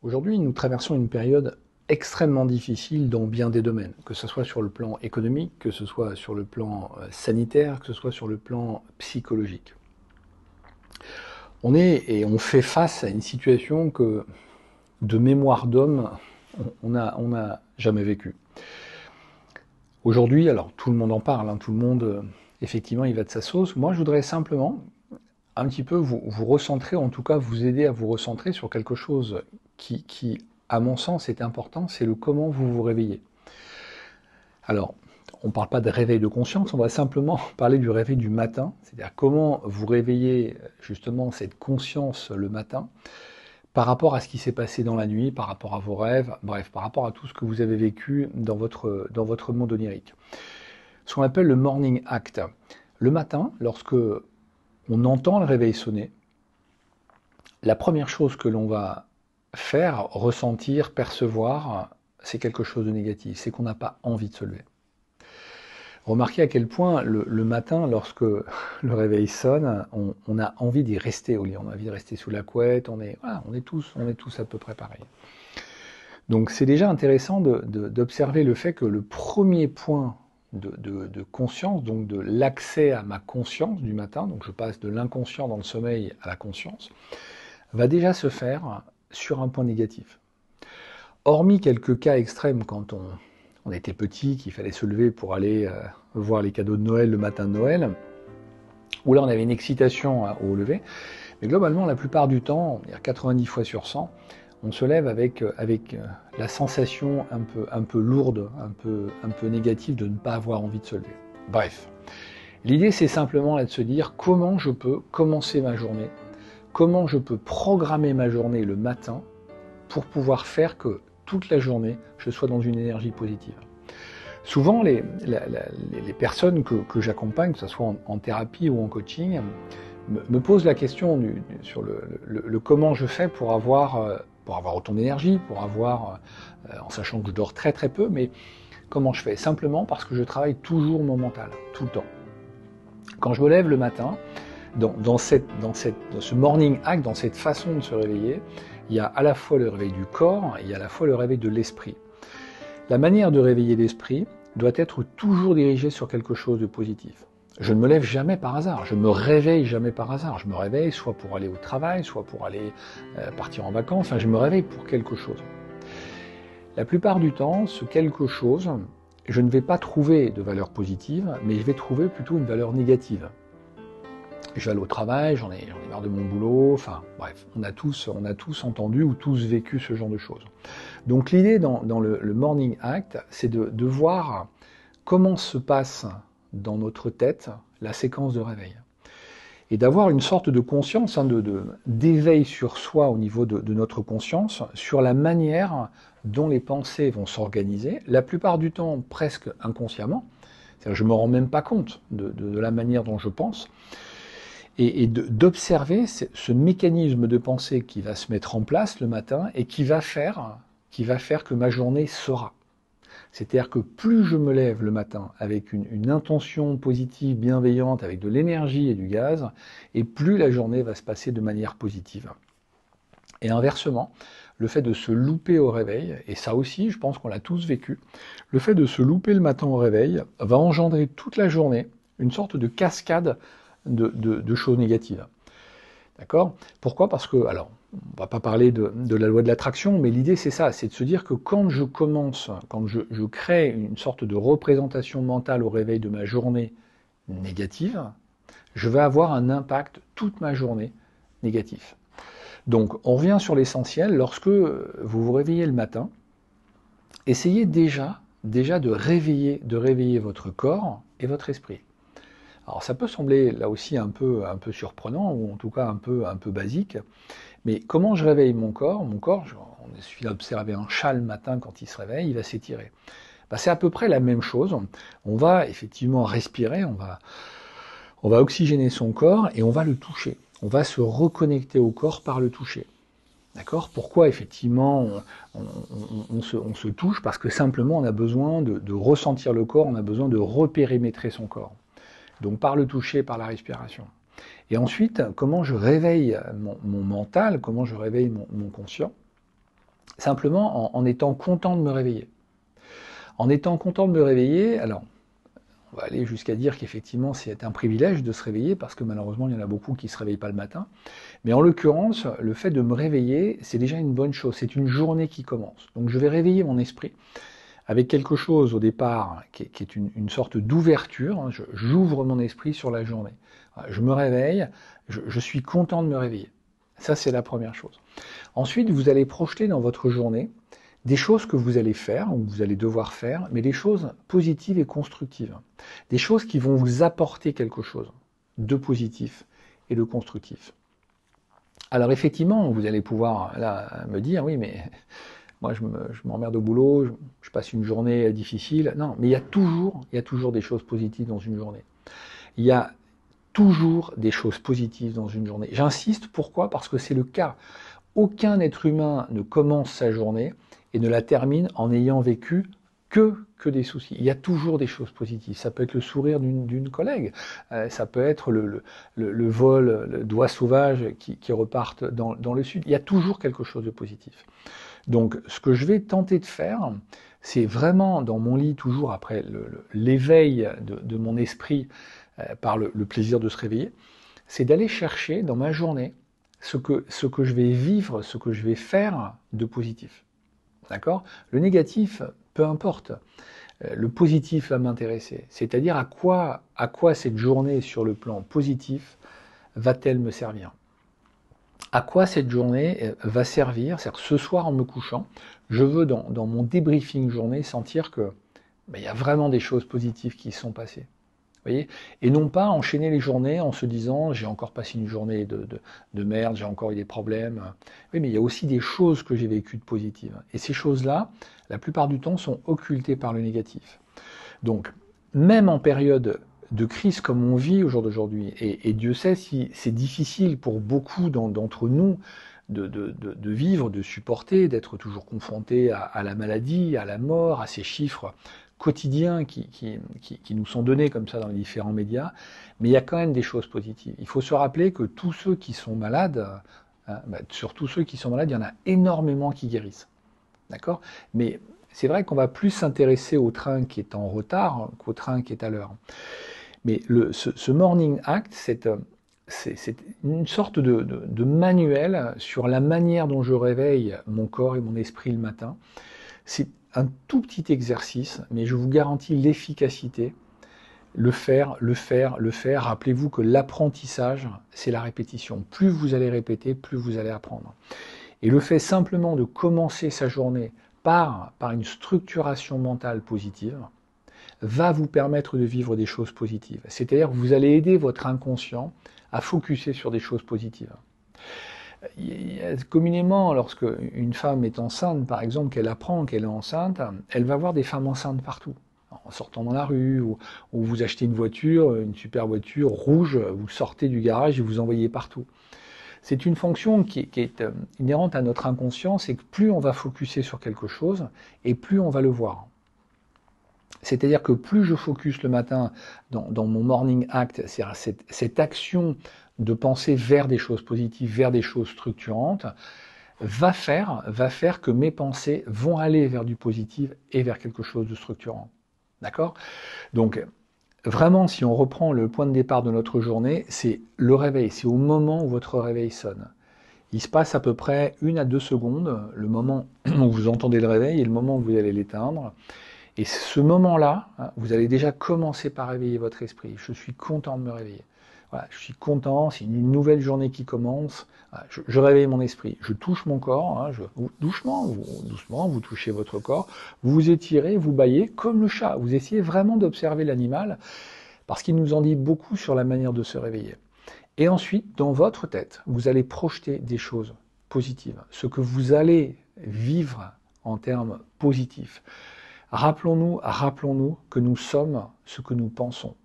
Aujourd'hui, nous traversons une période extrêmement difficile dans bien des domaines, que ce soit sur le plan économique, que ce soit sur le plan sanitaire, que ce soit sur le plan psychologique. On est et on fait face à une situation que, de mémoire d'homme, on n'a jamais vécue. Aujourd'hui, alors tout le monde en parle, hein, tout le monde, effectivement, il va de sa sauce. Moi, je voudrais simplement un petit peu vous recentrer, en tout cas vous aider à vous recentrer sur quelque chose qui, à mon sens, est important, c'est le comment vous vous réveillez. Alors, on ne parle pas de réveil de conscience, on va simplement parler du réveil du matin, c'est-à-dire comment vous réveillez justement cette conscience le matin par rapport à ce qui s'est passé dans la nuit, par rapport à vos rêves, bref, par rapport à tout ce que vous avez vécu dans votre monde onirique. Ce qu'on appelle le morning act. Le matin, lorsque on entend le réveil sonner, la première chose que l'on va faire, ressentir, percevoir, c'est quelque chose de négatif, c'est qu'on n'a pas envie de se lever. Remarquez à quel point le matin, lorsque le réveil sonne, on a envie d'y rester au lit, on a envie de rester sous la couette, on est tous à peu près pareil. Donc c'est déjà intéressant d'observer le fait que le premier point de conscience, donc de l'accès à ma conscience du matin, donc je passe de l'inconscient dans le sommeil à la conscience, va déjà se faire sur un point négatif. Hormis quelques cas extrêmes quand on était petit, qu'il fallait se lever pour aller voir les cadeaux de Noël le matin de Noël, où là on avait une excitation au lever, mais globalement la plupart du temps, 90 fois sur 100, on se lève avec la sensation un peu lourde, un peu négative de ne pas avoir envie de se lever. Bref, l'idée c'est simplement là de se dire comment je peux commencer ma journée, comment je peux programmer ma journée le matin pour pouvoir faire que toute la journée, je sois dans une énergie positive. Souvent, les personnes que j'accompagne, que ce soit en thérapie ou en coaching, me posent la question sur le comment je fais pour avoir autant d'énergie, en sachant que je dors très très peu, mais comment je fais? Simplement parce que je travaille toujours mon mental, tout le temps. Quand je me lève le matin, dans ce morning act, dans cette façon de se réveiller, il y a à la fois le réveil du corps et il y a à la fois le réveil de l'esprit. La manière de réveiller l'esprit doit être toujours dirigée sur quelque chose de positif. Je ne me lève jamais par hasard, je ne me réveille jamais par hasard. Je me réveille soit pour aller au travail, soit pour aller partir en vacances, enfin je me réveille pour quelque chose. La plupart du temps, ce quelque chose, je ne vais pas trouver de valeur positive, mais je vais trouver plutôt une valeur négative. Je vais aller au travail, j'en ai marre de mon boulot, enfin bref, on a tous entendu ou tous vécu ce genre de choses. Donc l'idée dans le Morning Act, c'est de voir comment se passe dans notre tête la séquence de réveil. Et d'avoir une sorte de conscience, d'éveil sur soi au niveau de notre conscience, sur la manière dont les pensées vont s'organiser, la plupart du temps presque inconsciemment, c'est-à-dire je ne me rends même pas compte de la manière dont je pense, et d'observer ce mécanisme de pensée qui va se mettre en place le matin et qui va faire que ma journée sera. C'est-à-dire que plus je me lève le matin avec une intention positive, bienveillante, avec de l'énergie et du gaz, et plus la journée va se passer de manière positive. Et inversement, le fait de se louper au réveil, et ça aussi je pense qu'on l'a tous vécu, le fait de se louper le matin au réveil va engendrer toute la journée une sorte de cascade de choses négatives. D'accord? Pourquoi? Parce que, alors, on va pas parler de la loi de l'attraction, mais l'idée c'est ça, c'est de se dire que quand je crée une sorte de représentation mentale au réveil de ma journée négative, je vais avoir un impact toute ma journée négatif. Donc, on revient sur l'essentiel, lorsque vous vous réveillez le matin, essayez déjà de réveiller votre corps et votre esprit. Alors ça peut sembler là aussi un peu surprenant, ou en tout cas un peu basique, mais comment je réveille mon corps? Mon corps, il suffit d'observer un chat le matin quand il se réveille, il va s'étirer. Ben, c'est à peu près la même chose, on va effectivement respirer, on va oxygéner son corps et on va le toucher. On va se reconnecter au corps par le toucher. D'accord? Pourquoi effectivement on se touche? Parce que simplement on a besoin de ressentir le corps, on a besoin de repérimétrer son corps. Donc par le toucher, par la respiration. Et ensuite, comment je réveille mon mental, comment je réveille mon conscient? simplement en étant content de me réveiller. En étant content de me réveiller, alors on va aller jusqu'à dire qu'effectivement c'est un privilège de se réveiller parce que malheureusement il y en a beaucoup qui ne se réveillent pas le matin. Mais en l'occurrence, le fait de me réveiller, c'est déjà une bonne chose. C'est une journée qui commence. Donc je vais réveiller mon esprit avec quelque chose au départ qui est une sorte d'ouverture. J'ouvre mon esprit sur la journée. Je me réveille, je suis content de me réveiller. Ça, c'est la première chose. Ensuite, vous allez projeter dans votre journée des choses que vous allez faire, ou vous allez devoir faire, mais des choses positives et constructives. Des choses qui vont vous apporter quelque chose de positif et de constructif. Alors effectivement, vous allez pouvoir là me dire, oui, mais moi je m'emmerde au boulot, je passe une journée difficile. Non, mais il y a toujours des choses positives dans une journée. Il y a toujours des choses positives dans une journée. J'insiste, pourquoi? Parce que c'est le cas. Aucun être humain ne commence sa journée et ne la termine en ayant vécu que des soucis. Il y a toujours des choses positives. Ça peut être le sourire d'une collègue, ça peut être le vol d'oies sauvages qui repartent dans le sud. Il y a toujours quelque chose de positif. Donc ce que je vais tenter de faire, c'est vraiment dans mon lit, toujours après l'éveil de mon esprit par le plaisir de se réveiller, c'est d'aller chercher dans ma journée ce que je vais vivre, ce que je vais faire de positif. D'accord? Le négatif, peu importe. Le positif va m'intéresser. C'est-à-dire à quoi cette journée sur le plan positif va-t-elle me servir? À quoi cette journée va servir? C'est-à-dire ce soir en me couchant, je veux dans mon débriefing journée sentir que il y a vraiment des choses positives qui sont passées. Voyez, et non pas enchaîner les journées en se disant j'ai encore passé une journée de merde, j'ai encore eu des problèmes. Oui, mais il y a aussi des choses que j'ai vécues de positives. Et ces choses-là, la plupart du temps, sont occultées par le négatif. Donc, même en période de crise comme on vit au jour d'aujourd'hui, et Dieu sait si c'est difficile pour beaucoup d'entre nous de vivre, de supporter, d'être toujours confronté à la maladie, à la mort, à ces chiffres quotidiens qui nous sont donnés comme ça dans les différents médias, mais il y a quand même des choses positives. Il faut se rappeler que tous ceux qui sont malades, surtout ceux qui sont malades, il y en a énormément qui guérissent. D'accord? Mais c'est vrai qu'on va plus s'intéresser au train qui est en retard qu'au train qui est à l'heure. Mais ce Morning Act, c'est une sorte de manuel sur la manière dont je réveille mon corps et mon esprit le matin. C'est un tout petit exercice, mais je vous garantis l'efficacité. Le faire. Rappelez-vous que l'apprentissage, c'est la répétition. Plus vous allez répéter, plus vous allez apprendre. Et le fait simplement de commencer sa journée par une structuration mentale positive va vous permettre de vivre des choses positives. C'est-à-dire que vous allez aider votre inconscient à focuser sur des choses positives. Communément, lorsque une femme est enceinte, par exemple, qu'elle apprend qu'elle est enceinte, elle va voir des femmes enceintes partout. En sortant dans la rue, ou vous achetez une voiture, une super voiture rouge, vous sortez du garage et vous envoyez partout. C'est une fonction qui est inhérente à notre inconscient, c'est que plus on va focuser sur quelque chose, et plus on va le voir. C'est-à-dire que plus je focus le matin dans mon morning act, c'est-à-dire cette action de penser vers des choses positives, vers des choses structurantes, va faire que mes pensées vont aller vers du positif et vers quelque chose de structurant. D'accord? Donc, vraiment, si on reprend le point de départ de notre journée, c'est le réveil, c'est au moment où votre réveil sonne. Il se passe à peu près 1 à 2 secondes, le moment où vous entendez le réveil et le moment où vous allez l'éteindre. Et ce moment-là, vous allez déjà commencer par réveiller votre esprit. Je suis content de me réveiller. Voilà, je suis content, c'est une nouvelle journée qui commence. Voilà, je réveille mon esprit. Je touche mon corps, doucement, vous touchez votre corps. Vous vous étirez, vous bâillez comme le chat. Vous essayez vraiment d'observer l'animal parce qu'il nous en dit beaucoup sur la manière de se réveiller. Et ensuite, dans votre tête, vous allez projeter des choses positives. Ce que vous allez vivre en termes positifs. Rappelons-nous que nous sommes ce que nous pensons.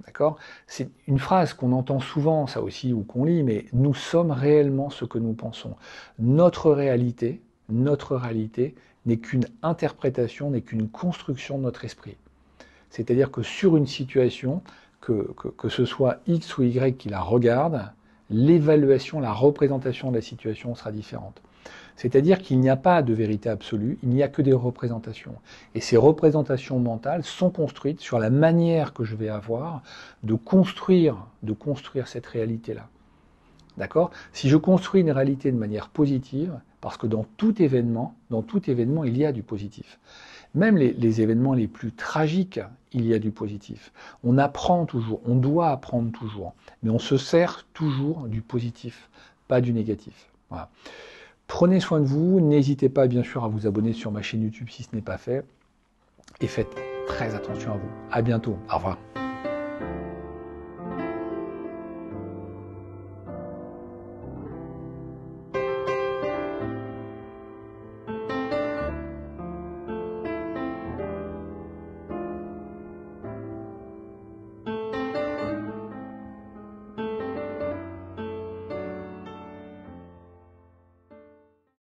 D'accord? C'est une phrase qu'on entend souvent, ça aussi, ou qu'on lit, mais nous sommes réellement ce que nous pensons. Notre réalité n'est qu'une interprétation, n'est qu'une construction de notre esprit. C'est-à-dire que sur une situation, que ce soit X ou Y qui la regarde, l'évaluation, la représentation de la situation sera différente. C'est-à-dire qu'il n'y a pas de vérité absolue, il n'y a que des représentations. Et ces représentations mentales sont construites sur la manière que je vais avoir de construire cette réalité-là. D'accord? Si je construis une réalité de manière positive, parce que dans tout événement, il y a du positif. Même les événements les plus tragiques, il y a du positif. On apprend toujours, on doit apprendre toujours, mais on se sert toujours du positif, pas du négatif. Voilà. Prenez soin de vous, n'hésitez pas bien sûr à vous abonner sur ma chaîne YouTube si ce n'est pas fait, et faites très attention à vous. À bientôt, au revoir.